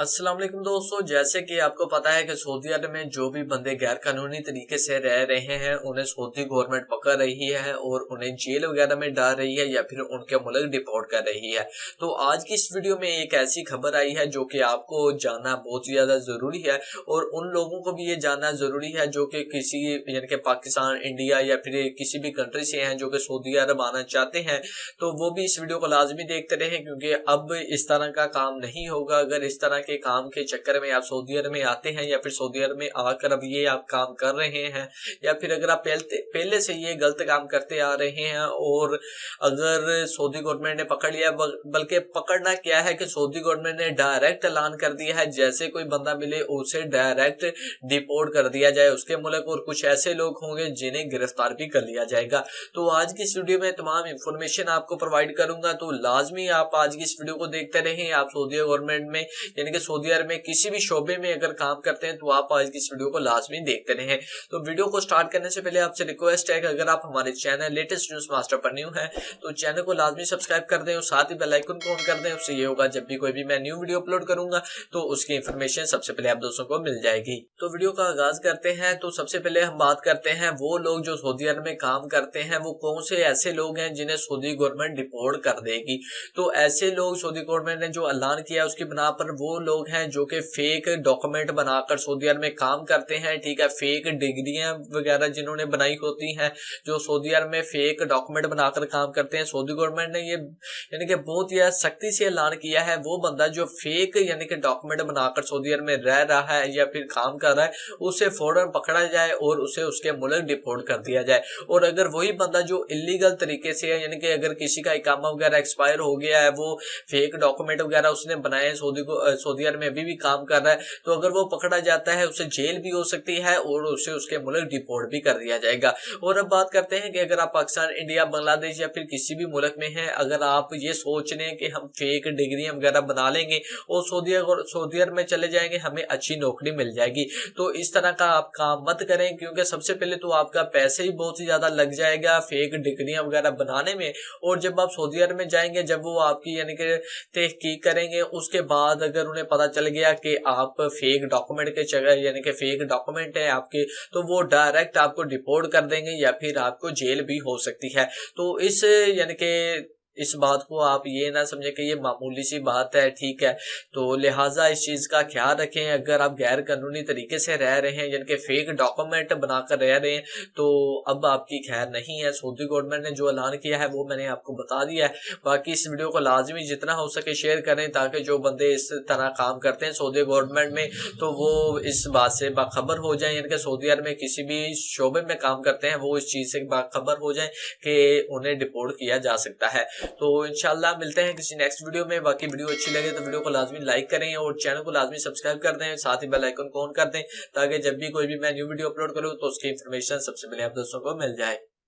अस्सलाम वालेकुम दोस्तों, जैसे कि आपको पता है कि सऊदी अरब में जो भी बंदे गैर कानूनी तरीके से रह रहे हैं उन्हें सऊदी गवर्नमेंट पकड़ रही है और उन्हें जेल वगैरह में डाल रही है या फिर उनके मुल्क डिपोर्ट कर रही है। तो आज की इस वीडियो में एक ऐसी खबर आई है जो कि आपको जानना बहुत ज्यादा जरूरी है और उन लोगों को भी ये जानना जरूरी है जो कि किसी यानी कि पाकिस्तान, इंडिया या फिर किसी भी कंट्री से हैं जो कि सऊदी अरब आना चाहते हैं। तो वो भी इस वीडियो को लाजमी देखते रहे क्योंकि अब इस तरह का काम नहीं होगा। अगर इस तरह के काम के चक्कर में आप सऊदी अरब में आते हैं या फिर सऊदी अरब में आकर अब ये आप काम कर रहे हैं या फिर अगर आप पहले से ये गलत काम करते आ रहे हैं और अगर सऊदी गवर्नमेंट ने पकड़ लिया, बल्कि पकड़ना क्या है कि सऊदी गवर्नमेंट ने डायरेक्ट ऐलान कर दिया है जैसे कोई बंदा मिले उसे डायरेक्ट डिपोर्ट कर दिया जाए उसके मुल्क, और कुछ ऐसे लोग होंगे जिन्हें गिरफ्तार भी कर लिया जाएगा। तो आज की इस वीडियो में तमाम इंफॉर्मेशन आपको प्रोवाइड करूंगा, तो लाजमी आप आज की इस वीडियो को देखते रहें। आप सऊदी गवर्नमेंट में यानी कि सऊदी अरब में किसी भी शोबे में अगर काम करते हैं तो आप आज की इस वीडियो को लाजमी देखते रहें। तो वीडियो को स्टार्ट करने से पहले आपसे रिक्वेस्ट है कि अगर आप हमारे चैनल लेटेस्ट न्यूज मास्टर पर न्यू है तो चैनल को लाजमी सब्सक्राइब कर दें और साथ ही बेल आइकन को ऑन कर दें। उससे ये होगा जब भी कोई भी मैं न्यू वीडियो अपलोड करूंगा तो उसकी इंफॉर्मेशन सबसे पहले आप दोस्तों को मिल जाएगी। तो वीडियो का आगाज करते हैं। तो सबसे पहले हम बात करते हैं वो लोग जो सऊदी अरब में काम करते हैं वो कौन से ऐसे लोग हैं जिन्हें सऊदी गवर्नमेंट डिपोर्ट कर देगी। तो ऐसे लोग सऊदी गवर्नमेंट ने जो ऐलान किया उसकी बिना पर वो लोग हैं जो कि फेक डॉक्यूमेंट बनाकर सऊदी अरब में काम करते हैं। ठीक है, फेक डिग्रियां वगैरह जिन्होंने बनाई होती हैं, जो सऊदी अरब में फेक डॉक्यूमेंट बनाकर काम करते हैं। सऊदी गवर्नमेंट ने ये यानी कि बहुत ही सख्ती से ऐलान किया है वो बंदा जो फेक यानी कि डॉक्यूमेंट बनाकर सऊदी अरब में रह रहा है या फिर काम कर रहा है उसे फौरन पकड़ा जाए और उसे उसके मुल्क डिपोर्ट कर दिया जाए। और अगर वही बंदा जो इलीगल तरीके से यानी कि अगर किसी का इकामा वगैरह एक्सपायर हो गया है, वो फेक डॉक्यूमेंट वगैरह उसने बनाए, सऊदी अरब में अभी भी काम कर रहा है, तो अगर वो पकड़ा जाता है उसे जेल भी हो सकती है और उसे उसके मुल्क डिपोर्ट भी कर दिया जाएगा। और अब बात करते हैं कि अगर आप पाकिस्तान, इंडिया, बांग्लादेश या फिर किसी भी मुल्क में हैं, अगर आप ये सोच रहे हैं कि हम फेक डिग्री वगैरह बना लेंगे और सऊदी अरब में चले जाएंगे हमें अच्छी नौकरी मिल जाएगी, तो इस तरह का आप काम मत करें क्योंकि सबसे पहले तो आपका पैसे ही बहुत ही ज्यादा लग जाएगा फेक डिग्रियां वगैरह बनाने में। और जब आप सऊदी अरब में जाएंगे, जब वो आपकी यानी कि तहकीक करेंगे, उसके बाद अगर उन्हें पता चल गया कि आप फेक डॉक्यूमेंट के जगह यानी कि फेक डॉक्यूमेंट है आपके, तो वो डायरेक्ट आपको डिपोर्ट कर देंगे या फिर आपको जेल भी हो सकती है। तो इस यानी कि इस बात को आप ये ना समझे कि ये मामूली सी बात है, ठीक है। तो लिहाजा इस चीज का ख्याल रखें। अगर आप गैर कानूनी तरीके से रह रहे हैं यानी कि फेक डॉक्यूमेंट बनाकर रह रहे हैं तो अब आपकी खैर नहीं है। सऊदी गवर्नमेंट ने जो ऐलान किया है वो मैंने आपको बता दिया है। बाकी इस वीडियो को लाजमी जितना हो सके शेयर करें ताकि जो बंदे इस तरह काम करते हैं सऊदी गवर्नमेंट में तो वो इस बात से बाखबर हो जाए, यानी कि सऊदी अरब में किसी भी शोबे में काम करते हैं वो इस चीज से बाखबर हो जाए कि उन्हें डिपोर्ट किया जा सकता है। तो इंशाल्लाह मिलते हैं किसी नेक्स्ट वीडियो में। बाकी वीडियो अच्छी लगे तो वीडियो को लाजमी लाइक करें और चैनल को लाजमी सब्सक्राइब कर दें, साथ ही बेल आइकन को ऑन कर दें ताकि जब भी कोई भी मैं न्यू वीडियो अपलोड करूं तो उसकी इंफॉर्मेशन सबसे पहले आप दोस्तों को मिल जाए।